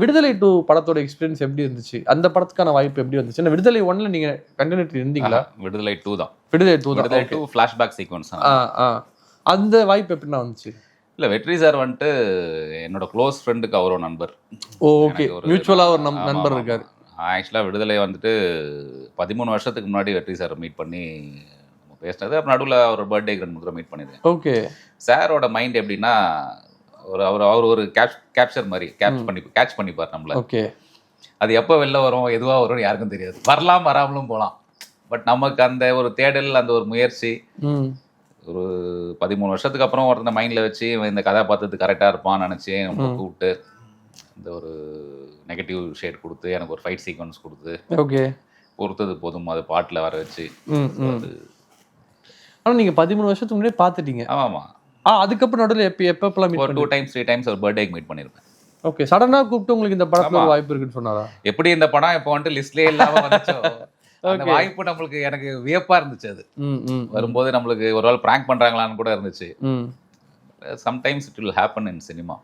விடுதலை 2 படத்தோட எக்ஸ்பீரியன்ஸ் எப்படி இருந்துச்சு? அந்த படத்துக்கான வாய்ப்பு எப்படி வந்துச்சு? ஏன்னா விடுதலை 1ல நீங்க கண்டினியூட்டி இருந்தீங்களா? விடுதலை 2 தான். விடுதலை 2 தான். விடுதலை 2 ஃபிளாஷ்பேக் சீக்வன்ஸ். அந்த வாய்ப்பு எப்படிண்ணா வந்துச்சு? இல்ல வெற்றி சார் வந்துட்டு என்னோட க்ளோஸ் ஃப்ரெண்டுக்கு அவரோட நண்பர். ஓகே. மியூச்சுவலா ஒரு நண்பர் இருக்காரு. ஆக்சுவலா விடுதலை வந்துட்டு 13 வருஷத்துக்கு முன்னாடி வெற்றி சார் மீட் பண்ணி பேசினது. அப்புறம் நடுவில் அவர் பர்த்டேக்கு 2 முறை மீட் பண்ணியிருக்கேன். ஓகே. சாரோட மைண்ட் எப்படின்னா அவர் ஒரு கேப்சர் மாதிரி கேட்ச் பண்ணிப்பார் நம்மள. ஓகே. அது எப்போ வெளில வரும் எதுவாக வரும் யாருக்கும் தெரியாது. வரலாம் வராமலும் போகலாம். பட் நமக்கு அந்த ஒரு தேடல், அந்த ஒரு முயற்சி, ஒரு 13 வருஷத்துக்கு அப்புறம் ஒருத்தனை மைண்டில் வச்சு இந்த கதாபாத்திரத்துக்கு கரெக்டாக இருப்பான்னு நினச்சி நம்ம கூப்பிட்டு இந்த ஒரு நெகட்டிவ் ஷேட் கொடுத்து எனக்கு ஒரு ஃபைட் சீக்வன்ஸ் கொடுத்து ஓகே பொறுத்தது போதும் அது பாட்டில் வர வச்சு. ஆனால் நீங்கள் 13 வருஷத்துக்கு முன்னாடி பார்த்துட்டீங்க. ஆமாம். அதுக்கப்புறம் நடுவில் எப்பப்பெல்லாம் ஒரு 2 டைம்ஸ் 3 டைம்ஸ் ஒரு பர்த்டேக்கு மீட் பண்ணியிருப்பேன். ஓகே. சடனாக கூப்பிட்டு உங்களுக்கு இந்த படத்துல ஒரு வாய்ப்பு இருக்குன்னு சொன்னாரா? எப்படி இந்த படம் இப்போ வந்துட்டு லிஸ்ட்லேயே இல்லாமல் வந்துச்சோ அந்த வாய்ப்பு நம்மளுக்கு எனக்கு வியப்பாக இருந்துச்சு. அது வரும்போது நம்மளுக்கு ஒரு வேளை பிராங்க் பண்ணுறாங்களான்னு கூட இருந்துச்சு. Sometimes it will happen in cinema.